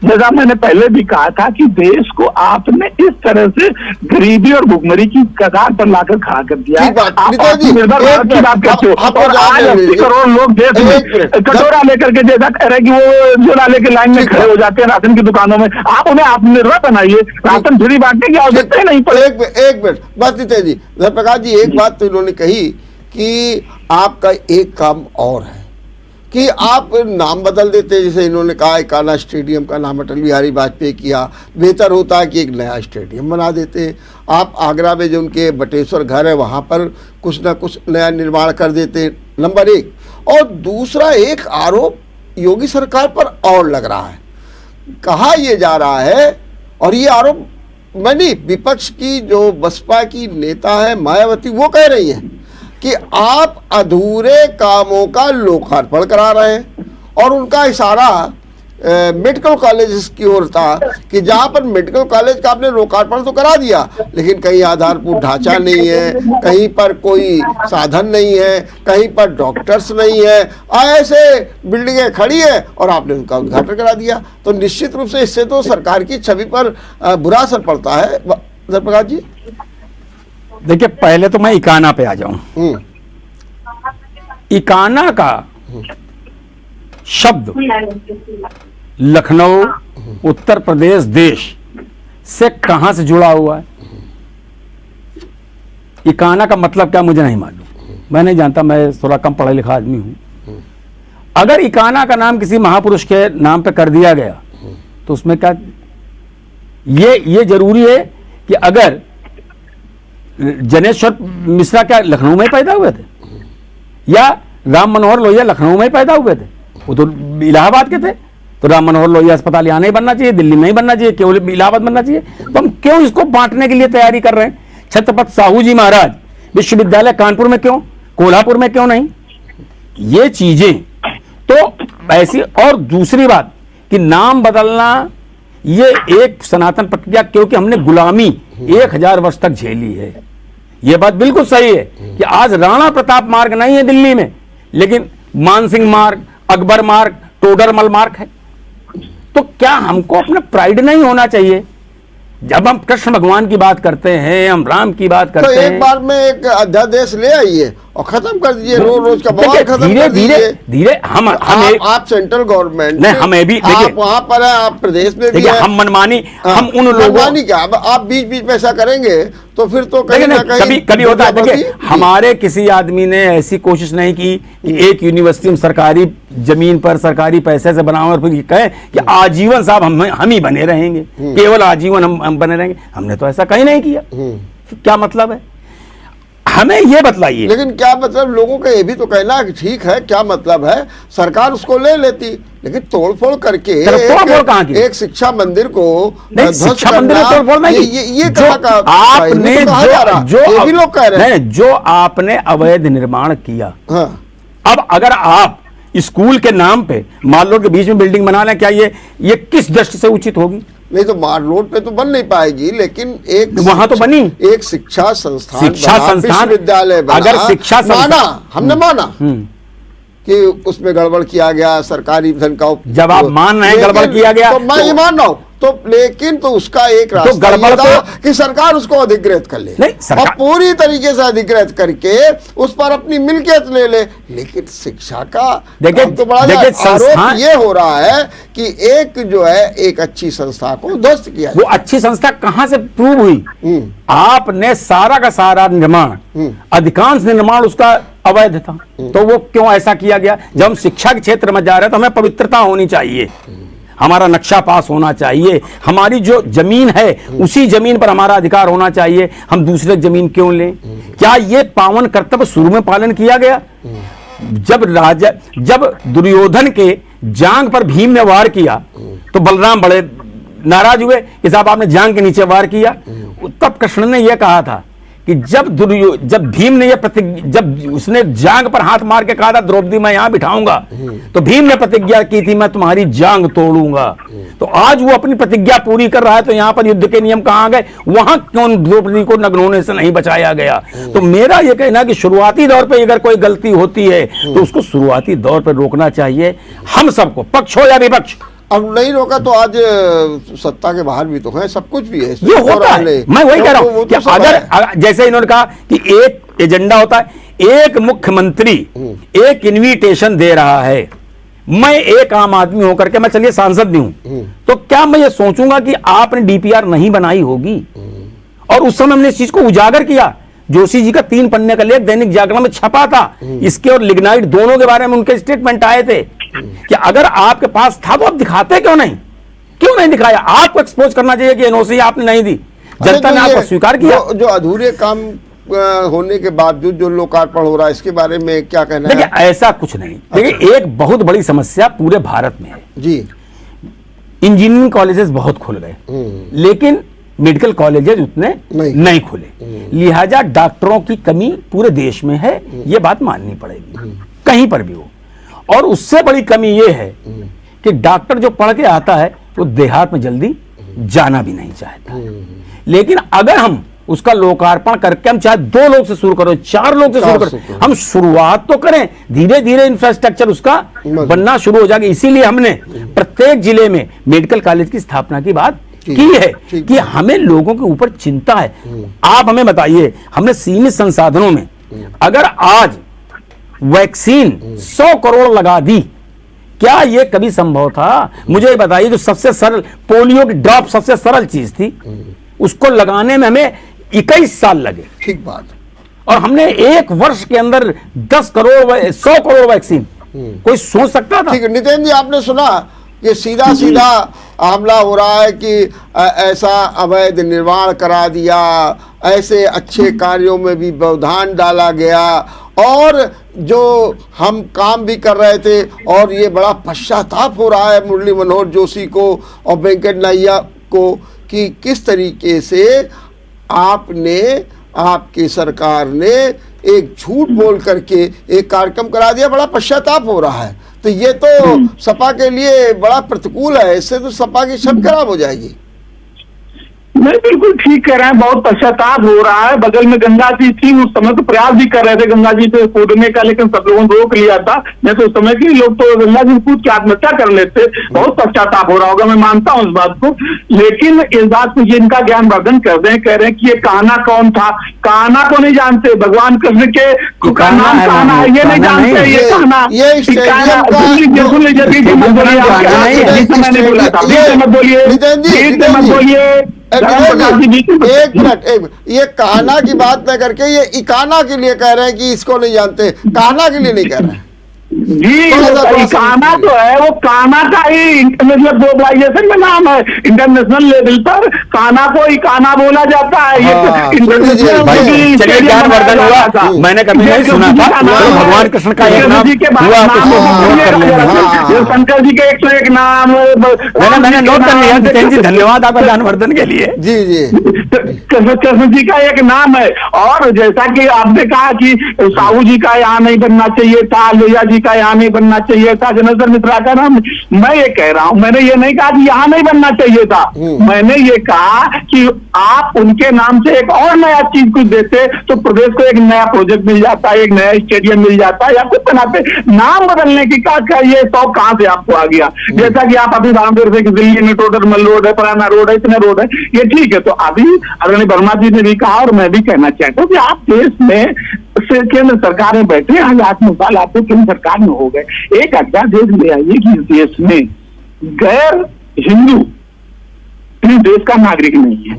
Speaker 3: जैसा मैंने पहले भी कहा था कि देश को आपने इस तरह से गरीबी और भुखमरी की कगार पर लाकर खड़ा कर दिया है। आप निर्भर भारत की बात करते हो, और आज 80 करोड़ लोग देश में कटोरा लेकर के जैसा कह रहे कि वो झोला लेकर लाइन में खड़े हो जाते हैं राशन की दुकानों में, आप उन्हें आत्मनिर्भर बनाइए, राशन फ्री बांटने की आवश्यकता ही नहीं पड़े।
Speaker 1: एक मिनट बस नितेश जी, प्रकाश जी, एक बात तो इन्होंने कही कि आपका एक काम और है कि आप नाम बदल देते, जैसे इन्होंने कहा इकाना स्टेडियम का नाम अटल बिहारी वाजपेयी किया, बेहतर होता है कि एक नया स्टेडियम बना देते। आप आगरा में जो उनके बटेश्वर घर है वहाँ पर कुछ ना कुछ नया निर्माण कर देते, नंबर 1। और दूसरा एक आरोप योगी सरकार पर और लग रहा है, कहा यह जा रहा है, और ये आरोप मैंने विपक्ष की जो बसपा की नेता है मायावती वो कह रही है कि आप अधूरे कामों का लोकार्पण करा रहे हैं, और उनका इशारा मेडिकल कॉलेज की ओर था कि जहां पर मेडिकल कॉलेज का आपने लोकार्पण तो करा दिया, लेकिन कहीं आधारभूत ढांचा नहीं है, कहीं पर कोई साधन नहीं है, कहीं पर डॉक्टर्स नहीं है, ऐसे बिल्डिंगें खड़ी है और आपने उनका उद्घाटन करा दिया। तो निश्चित रूप से इससे तो सरकार की छवि पर बुरा असर पड़ता है। प्रकाश जी
Speaker 2: देखिए, पहले तो मैं इकाना पे आ जाऊं। इकाना का शब्द लखनऊ, उत्तर प्रदेश, देश से कहां से जुड़ा हुआ है? इकाना का मतलब क्या मुझे नहीं मालूम, मैं नहीं जानता, मैं थोड़ा कम पढ़ा लिखा आदमी हूं। अगर इकाना का नाम किसी महापुरुष के नाम पे कर दिया गया तो उसमें क्या, ये जरूरी है कि अगर जनेश्वर मिश्रा क्या लखनऊ में पैदा हुए थे, या राम मनोहर लोहिया लखनऊ में पैदा हुए थे? वो तो इलाहाबाद के थे, तो राम मनोहर लोहिया अस्पताल यहाँ नहीं बनना चाहिए, दिल्ली में नहीं बनना चाहिए, केवल इलाहाबाद बनना चाहिए। तो हम क्यों इसको बांटने के लिए तैयारी कर रहे हैं? छत्रपति साहू जी महाराज विश्वविद्यालय कानपुर में क्यों, कोल्हापुर में क्यों नहीं? ये चीजें तो ऐसी। और दूसरी बात कि नाम बदलना ये एक सनातन प्रक्रिया, क्योंकि हमने गुलामी 1000 वर्ष तक झेली है। यह बात बिल्कुल सही है कि आज राणा प्रताप मार्ग नहीं है दिल्ली में, लेकिन मानसिंह मार्ग, अकबर मार्ग, टोडरमल मार्ग है। तो क्या हमको अपना प्राइड नहीं होना चाहिए? जब हम कृष्ण भगवान की बात करते हैं, हम राम की बात
Speaker 1: तो
Speaker 2: करते
Speaker 1: एक
Speaker 2: हैं,
Speaker 1: बार में एक अध्यादेश ले आइए और खत्म कर दीजिए, रोज रोज का बवाल खत्म
Speaker 2: धीरे
Speaker 1: कर
Speaker 2: धीरे
Speaker 1: दीजिए।
Speaker 2: धीरे हम
Speaker 1: आप सेंट्रल गवर्नमेंट
Speaker 2: नहीं, हमें भी देखिए,
Speaker 1: आप वहां पर है, आप प्रदेश में भी
Speaker 2: देखिए
Speaker 1: है।
Speaker 2: हम मनमानी,
Speaker 1: हाँ,
Speaker 2: हम उन लोगों,
Speaker 1: मनमानी क्या, अब आप बीच बीच में ऐसा करेंगे तो फिर तो कहीं
Speaker 2: देखिए
Speaker 1: ना
Speaker 2: नहीं,
Speaker 1: कहीं
Speaker 2: कभी कभी होता है। देखिए
Speaker 1: जी।
Speaker 2: हमारे किसी आदमी ने ऐसी कोशिश नहीं की कि एक यूनिवर्सिटी में सरकारी जमीन पर सरकारी पैसे से बनाओ और फिर ये कहें कि आजीवन साहब हम ही बने रहेंगे, केवल आजीवन हम बने रहेंगे। हमने तो ऐसा कहीं नहीं किया। क्या मतलब है, हमें ये बतलाइए।
Speaker 1: लेकिन क्या मतलब, लोगों का ये भी तो कहना है कि ठीक है, क्या मतलब है, सरकार उसको ले लेती, लेकिन तोड़फोड़ करके
Speaker 2: तोड़फोड़ कहाँ की?
Speaker 1: एक शिक्षा मंदिर को
Speaker 2: नहीं,
Speaker 1: ध्वस्त
Speaker 2: शिक्षा मंदिर में
Speaker 1: करना,
Speaker 2: तोड़फोड़ नहीं,
Speaker 1: ये
Speaker 2: जो
Speaker 1: कहाँ का
Speaker 2: आपने
Speaker 1: ये तो कहा जा रहा, ये भी लोग कह रहे हैं।
Speaker 2: नहीं, जो आपने अवैध निर्माण किया,
Speaker 1: हाँ,
Speaker 2: अब अगर आप स्कूल के नाम पे माल रोड के बीच में बिल्डिंग बना लें, क्या ये किस दृष्टि से उचित होगी?
Speaker 1: नहीं तो मार रोड पे तो बन नहीं पाएगी, लेकिन एक
Speaker 2: वहां तो बनी,
Speaker 1: एक शिक्षा संस्थान,
Speaker 2: शिक्षा संस्थान,
Speaker 1: विश्वविद्यालय बना,
Speaker 2: अगर शिक्षा
Speaker 1: माना, हमने माना कि उसमें गड़बड़ किया गया, सरकारी धन का
Speaker 2: जब आप मान रहे हैं गड़बड़ किया गया,
Speaker 1: तो मैं ये मान रहा हूं, तो लेकिन तो उसका एक रास्ता
Speaker 2: तो गड़बड़
Speaker 1: ये था
Speaker 2: तो
Speaker 1: कि सरकार उसको अधिग्रहित कर ले,
Speaker 2: नहीं, सरकार
Speaker 1: और पूरी तरीके से अधिग्रहित करके उस पर अपनी मिल्कियत ले ले। लेकिन शिक्षा का
Speaker 2: देखिए,
Speaker 1: काम तो बड़ा
Speaker 2: देखिए,
Speaker 1: आरोप
Speaker 2: संस्थान
Speaker 1: ये हो रहा है कि एक जो है एक अच्छी संस्था को ध्वस्त किया
Speaker 2: वो अच्छी संस्था कहां से प्रूव हुई? आपने सारा का सारा निर्माण, अधिकांश निर्माण उसका अवैध था, तो वो क्यों ऐसा किया गया? जब हम शिक्षा के क्षेत्र में जा रहे हैं तो हमें पवित्रता होनी चाहिए, हमारा नक्शा पास होना चाहिए, हमारी जो जमीन है उसी जमीन पर हमारा अधिकार होना चाहिए, हम दूसरे जमीन क्यों लें? क्या ये पावन कर्तव्य शुरू में पालन किया गया? जब दुर्योधन के जांग पर भीम ने वार किया तो बलराम बड़े नाराज हुए कि साहब आपने जांग के नीचे वार किया। तब कृष्ण ने यह कहा था कि जब भीम ने जब उसने जांग पर हाथ मार के कहा था द्रौपदी मैं यहां बिठाऊंगा, तो भीम ने प्रतिज्ञा की थी मैं तुम्हारी जांग तोड़ूंगा। तो आज वो अपनी प्रतिज्ञा पूरी कर रहा है, तो यहां पर युद्ध के नियम कहां गए? वहां क्यों द्रौपदी को नग्न होने से नहीं बचाया गया? तो मेरा यह कहना कि शुरुआती दौर पर अगर कोई गलती होती है तो उसको शुरुआती दौर पर रोकना चाहिए, हम सबको, पक्ष हो या विपक्ष।
Speaker 1: अब नहीं रोका तो आज सत्ता के बाहर भी तो है, सब कुछ भी है,
Speaker 2: ये होता है। मैं वही कह रहा हूं कि अगर जैसे इन्होंने कहा कि एक एजेंडा होता है, एक मुख्यमंत्री एक इनविटेशन दे रहा है, मैं एक आम आदमी होकर के, मैं चलिए सांसद भी हूं, तो क्या मैं ये सोचूंगा कि आपने डीपीआर नहीं बनाई होगी? और उस समय हमने इस चीज को उजागर किया। जोशी जी का 3 पन्ने का लेख दैनिक जागरण में छपा था, इसके और लिग्नाइट दोनों के बारे में उनके स्टेटमेंट आए थे कि अगर आपके पास था तो आप दिखाते क्यों नहीं दिखाया? आपको एक्सपोज करना चाहिए कि एनओसी आपने नहीं दी, जनता ने आपको स्वीकार किया।
Speaker 1: जो अधूरे काम होने के बावजूद जो लोकार्पण हो रहा है, इसके बारे में क्या कहना है?
Speaker 2: देखिए ऐसा कुछ नहीं, देखिए एक बहुत बड़ी समस्या पूरे भारत में है
Speaker 1: जी,
Speaker 2: इंजीनियरिंग कॉलेजेस बहुत खुल गए, लेकिन मेडिकल कॉलेजेस उतने नहीं खुले, लिहाजा डॉक्टरों की कमी पूरे देश में है, ये बात माननी पड़ेगी कहीं पर भी हो। और उससे बड़ी कमी ये है कि डॉक्टर जो पढ़ के आता है वो देहात में जल्दी जाना भी नहीं चाहता। लेकिन अगर हम उसका लोकार्पण करके, हम चाहे 2 लोग से शुरू करो, 4 लोग से शुरू करो, हम शुरुआत तो करें, धीरे धीरे इंफ्रास्ट्रक्चर उसका बनना शुरू हो जाएगा। इसीलिए हमने प्रत्येक जिले में मेडिकल कॉलेज की स्थापना की बात की है कि हमें लोगों के ऊपर चिंता है। आप हमें बताइए, हमने सीमित संसाधनों में अगर आज वैक्सीन 100 करोड़ लगा दी, क्या यह कभी संभव था? मुझे बताइए, जो सबसे सरल पोलियो की ड्रॉप सबसे सरल चीज थी, उसको लगाने में हमें 21 साल लगे।
Speaker 1: ठीक बात।
Speaker 2: और हमने 1 वर्ष के अंदर 10 करोड़ 100 करोड़ वैक्सीन, कोई सोच सकता था?
Speaker 1: ठीक है नितिन जी, आपने सुना कि सीधा सीधा हमला हो रहा है कि ऐसा अवैध निर्माण करा दिया, ऐसे अच्छे कार्यों में भी व्यवधान डाला गया, और जो हम काम भी कर रहे थे, और ये बड़ा पश्चाताप हो रहा है मुरली मनोहर जोशी को और वेंकट नायडू को कि किस तरीके से आपने, आपकी सरकार ने एक झूठ बोल करके एक कार्यक्रम करा दिया। बड़ा पश्चाताप हो रहा है। तो ये तो सपा के लिए बड़ा प्रतिकूल है, इससे तो सपा की छवि खराब हो जाएगी।
Speaker 3: नहीं, बिल्कुल ठीक कह रहे हैं, बहुत पश्चाताप हो रहा है। बगल में गंगा जी थी, उस समय तो प्रयास भी कर रहे थे गंगा जी पे कूदने का, लेकिन सब लोगों ने रोक लिया था। नहीं तो उस समय के लोग तो गंगा जी कूद के आत्महत्या कर लेते। बहुत पश्चाताप हो रहा होगा, मैं मानता हूँ इस बात को। लेकिन इस बात को जिनका ज्ञानवर्धन कर रहे हैं, कह रहे हैं कि ये कान्हा कौन था। कान्हा को नहीं जानते, भगवान कृष्ण के
Speaker 2: कान्हा
Speaker 3: नाम
Speaker 2: है,
Speaker 3: कान्हा है, ये नहीं जानते। ये कान्हा,
Speaker 1: ये स्टेडियम का-
Speaker 3: मैंने बोला था, बीच में मत बोलिए, बीच में मत बोलिए।
Speaker 1: एक मिनट, ये कान्हा की बात न करके ये इकाना के लिए कह रहे हैं कि इसको नहीं जानते, कान्हा के लिए नहीं कह रहे हैं।
Speaker 3: जी, कान्हा तो है, वो कान्हा का ही मतलब ग्लोबलाइजेशन में नाम है। इंटरनेशनल लेवल पर कान्हा को इकाना बोला जाता है।
Speaker 2: भाई चलिए, ज्ञानवर्धन हुआ, मैंने कभी नहीं सुना था। तो भगवान कृष्ण का एक नाम हुआ, उसको नोट कर लेंगे।
Speaker 3: शंकर जी के 101 नाम
Speaker 2: मैंने नोट कर लिया। जितेंद्र जी, धन्यवाद आपका ज्ञानवर्धन के लिए।
Speaker 1: जी जी,
Speaker 3: कृष्ण जी का एक नाम है। और जैसा कि आपने कहा कि साहू जी का यहाँ नहीं बनना चाहिए था, लोहिया जी का यहाँ नहीं बनना चाहिए था, जनेश्वर मिश्रा का नाम, मैं ये कह रहा हूँ, मैंने ये नहीं कहा कि यहाँ नहीं बनना चाहिए था। मैंने ये कहा कि आप उनके नाम से एक और नया चीज कुछ देते तो प्रदेश को एक नया प्रोजेक्ट मिल जाता, एक नया स्टेडियम मिल जाता, या कुछ बनाते। नाम बदलने की क्या ये शौक कहाँ से आपको आ गया? जैसा कि आप अभी रामपुर से दिल्ली में टोडरमल रोड है, पुराना रोड है, इतने रोड है, ये ठीक है। तो अभी आदरणीय वर्मा जी ने भी कहा और मैं भी कहना चाहता हूँ कि आप देश में केंद्र सरकार में बैठे, आज 8 साल आपको केंद्र सरकार में हो गए, एक अध्यादेश ले आइए कि इस देश में गैर हिंदू इस देश का नागरिक नहीं है,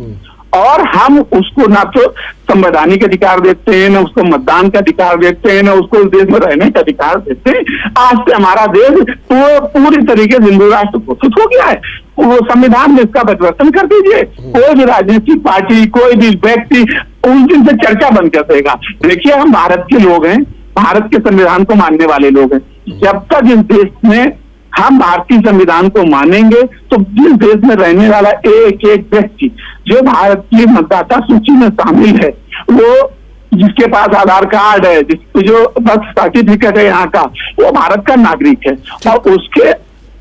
Speaker 3: और हम उसको ना तो संवैधानिक अधिकार देते हैं, ना उसको मतदान का अधिकार देते हैं, ना उसको इस देश में रहने का अधिकार देते हैं। आज से हमारा देश पूरी तरीके से हिंदू राष्ट्र घोषित हो गया है। वो संविधान में इसका परिवर्तन कर दीजिए। कोई भी राजनीतिक पार्टी, कोई भी व्यक्ति उस दिन से चर्चा बंद कर देगा। देखिए, हम भारत के लोग हैं, भारत के संविधान को मानने वाले लोग हैं। जब तक इस देश में हम भारतीय संविधान को मानेंगे तो जिस देश में रहने वाला एक एक व्यक्ति जो भारत की मतदाता सूची में शामिल है, वो जिसके पास आधार कार्ड है, जिसको जो बर्थ सर्टिफिकेट है यहाँ का, वो भारत का नागरिक है। और उसके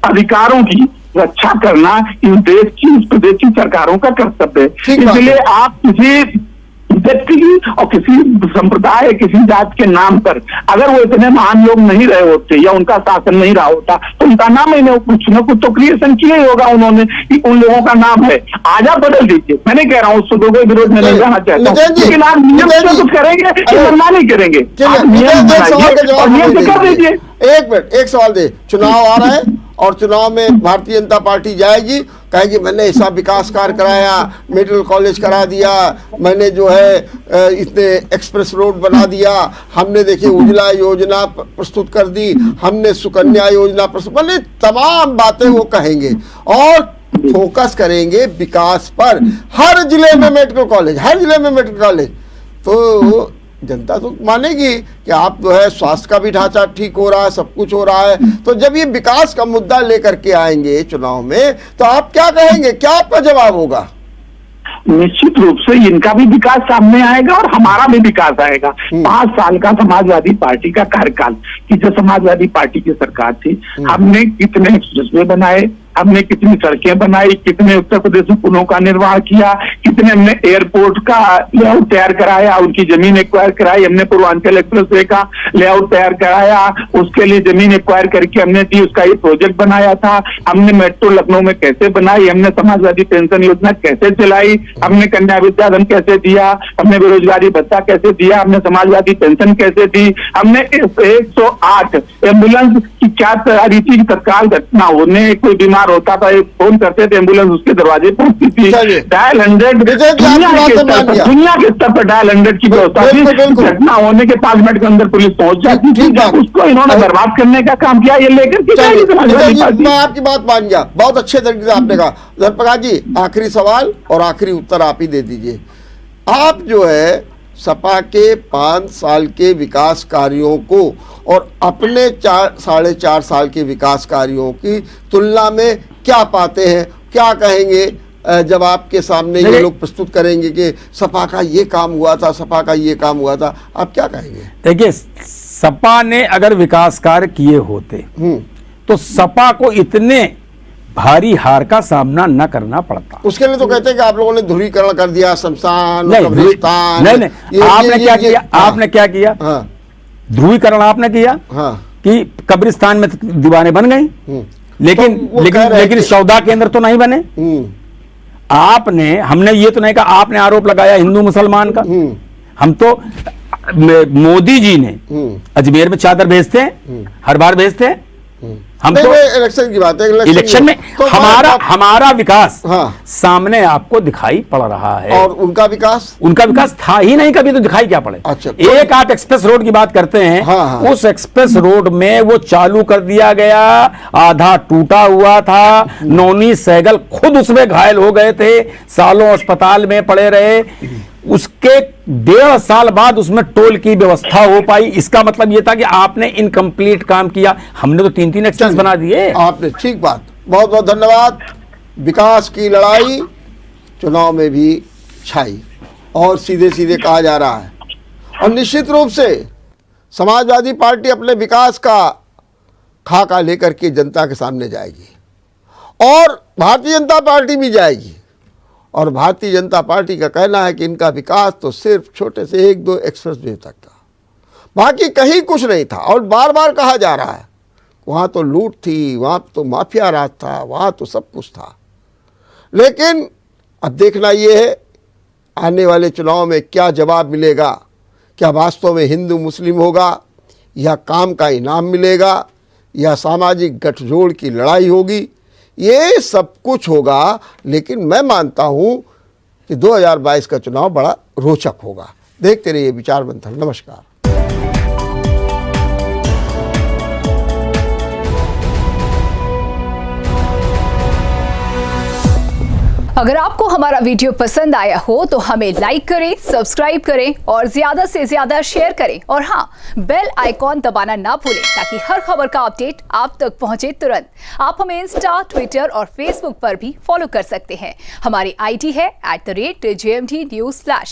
Speaker 3: अधिकारों की रक्षा करना इस देश की, इस प्रदेश की सरकारों का कर्तव्य है। इसलिए आप किसी व्यक्ति की और किसी संप्रदाय, किसी जात के नाम पर अगर वो इतने महान लोग नहीं रहे होते या उनका शासन नहीं रहा होता तो उनका नाम ही नहीं, कुछ न कुछ तो क्रिएशन किया ही होगा उन्होंने कि उन लोगों का नाम है। आज आप बदल दीजिए, मैं नहीं कह रहा हूँ, उस लोगों के विरोध में नहीं जाना चाहता हूँ, लेकिन आप नियम से कुछ करेंगे कि मनमानी करेंगे। नियम से कर दीजिए।
Speaker 1: एक मिनट, एक सवाल दे, चुनाव आ रहा है और चुनाव में भारतीय जनता पार्टी जाएगी, कहेगी मैंने ऐसा विकास कार्य कराया, मेडिकल कॉलेज करा दिया, मैंने जो है इतने एक्सप्रेस रोड बना दिया, हमने देखिए उज्ज्वला योजना प्रस्तुत कर दी, हमने सुकन्या योजना प्रस्तुत, मतलब तमाम बातें वो कहेंगे और फोकस करेंगे विकास पर। हर जिले में मेडिकल कॉलेज, हर जिले में मेडिकल कॉलेज, तो जनता तो मानेगी कि आप जो है स्वास्थ्य का भी ढांचा ठीक हो रहा है, सब कुछ हो रहा है। तो जब ये विकास का मुद्दा लेकर के आएंगे चुनाव में तो आप क्या कहेंगे, क्या आपका जवाब होगा?
Speaker 3: निश्चित रूप से इनका भी विकास सामने आएगा और हमारा भी विकास आएगा। 5 साल का समाजवादी पार्टी का कार्यकाल कि जो समाजवादी पार्टी की सरकार थी, हमने कितने एक्सप्रेसवे बनाए, हमने कितनी सड़कें बनाई, कितने उत्तर प्रदेश में पुलों का निर्माण किया, कितने हमने एयरपोर्ट का लेआउट तैयार कराया, उनकी जमीन एक्वायर कराई, हमने पूर्वांचल एक्सप्रेसवे का लेआउट तैयार कराया, उसके लिए जमीन एक्वायर करके हमने दी, उसका ये प्रोजेक्ट बनाया था। हमने मेट्रो लखनऊ में कैसे बनाई, हमने समाजवादी पेंशन योजना कैसे चलाई, हमने कन्या विद्याधन कैसे दिया, हमने बेरोजगारी भत्ता कैसे दिया, हमने समाजवादी पेंशन कैसे दी, हमने 108 एम्बुलेंस की क्या तैयारी थी, तत्काल घटना होने कोई बीमार होता था, एक फोन करते थे, एम्बुलेंस उसके दरवाजे पहुंचती थी। डायल 100 दुनिया के स्तर पर डायल 100 की व्यवस्था थी, घटना होने के 5 मिनट के अंदर पुलिस पहुंच जाती थी। उसको इन्होंने बर्बाद करने का काम किया, ये लेकर
Speaker 1: मैं आपकी बात मान गया, बहुत अच्छे तरीके से आपने कहा। धर्मप्रकाश जी, आखिरी सवाल और आखिरी उत्तर आप ही दे दीजिए। आप जो है सपा के 5 साल के विकास कार्यों को और अपने 4.5 साल के विकास कार्यों की तुलना में क्या पाते हैं, क्या कहेंगे जब आपके सामने ये लोग प्रस्तुत करेंगे कि सपा का ये काम हुआ था, सपा का ये काम हुआ था, आप क्या कहेंगे?
Speaker 2: देखिए, सपा ने अगर विकास कार्य किए होते तो सपा को इतने भारी हार का सामना न करना पड़ता।
Speaker 1: उसके लिए तो कहते हैं कि आप लोगों ने ध्रुवीकरण कर दिया, शमशान,
Speaker 2: नहीं,
Speaker 1: कब्रिस्तान।
Speaker 2: नहीं, आपने क्या किया? आपने क्या किया?
Speaker 1: हाँ,
Speaker 2: ध्रुवीकरण आपने किया
Speaker 1: हाँ,
Speaker 2: कि कब्रिस्तान में दीवारें बन गई, लेकिन
Speaker 1: तो वो कह रहे
Speaker 2: लेकिन
Speaker 1: कि-
Speaker 2: सौदा केंद्र तो नहीं बने। आपने, हमने ये तो नहीं कहा, आपने आरोप लगाया हिंदू मुसलमान का। हम तो, मोदी जी ने अजमेर में चादर भेजते हैं, हर बार भेजते हैं। हम
Speaker 1: नहीं,
Speaker 2: तो
Speaker 1: नहीं, इलेक्शन की बात है,
Speaker 2: इलेक्शन में
Speaker 1: तो
Speaker 2: हमारा विकास
Speaker 1: हाँ।
Speaker 2: सामने आपको दिखाई पड़ रहा है।
Speaker 1: और उनका विकास
Speaker 2: था ही नहीं कभी, तो दिखाई क्या पड़े।
Speaker 1: अच्छा,
Speaker 2: एक आप एक्सप्रेस रोड की बात करते हैं,
Speaker 1: हाँ, हाँ।
Speaker 2: उस एक्सप्रेस रोड में वो चालू कर दिया गया, आधा टूटा हुआ था, नौनी सहगल खुद उसमें घायल हो गए थे, सालों अस्पताल में पड़े रहे। उसके 1.5 साल बाद उसमें टोल की व्यवस्था हो पाई। इसका मतलब यह था कि आपने इनकम्प्लीट काम किया। हमने तो 3-3 एक्सप्रेस बना दिए।
Speaker 1: आपने ठीक बात, बहुत बहुत धन्यवाद। विकास की लड़ाई चुनाव में भी छाई और सीधे सीधे कहा जा रहा है। और निश्चित रूप से समाजवादी पार्टी अपने विकास का खाका लेकर के जनता के सामने जाएगी और भारतीय जनता पार्टी भी जाएगी। और भारतीय जनता पार्टी का कहना है कि इनका विकास तो सिर्फ छोटे से 1-2 एक्सप्रेसवे तक था, बाकी कहीं कुछ नहीं था। और बार बार कहा जा रहा है वहाँ तो लूट थी, वहाँ तो माफिया राज था, वहाँ तो सब कुछ था। लेकिन अब देखना ये है आने वाले चुनाव में क्या जवाब मिलेगा। क्या वास्तव में हिंदू मुस्लिम होगा, या काम का इनाम मिलेगा, या सामाजिक गठजोड़ की लड़ाई होगी, ये सब कुछ होगा। लेकिन मैं मानता हूँ कि 2022 का चुनाव बड़ा रोचक होगा। देखते रहिए विचार मंथन। नमस्कार।
Speaker 4: अगर आपको हमारा वीडियो पसंद आया हो तो हमें लाइक करें, सब्सक्राइब करें और ज्यादा से ज्यादा शेयर करें। और हाँ, बेल आइकॉन दबाना ना भूलें ताकि हर खबर का अपडेट आप तक पहुंचे तुरंत। आप हमें इंस्टा, ट्विटर और फेसबुक पर भी फॉलो कर सकते हैं। हमारी आईडी है @JMT News Flash।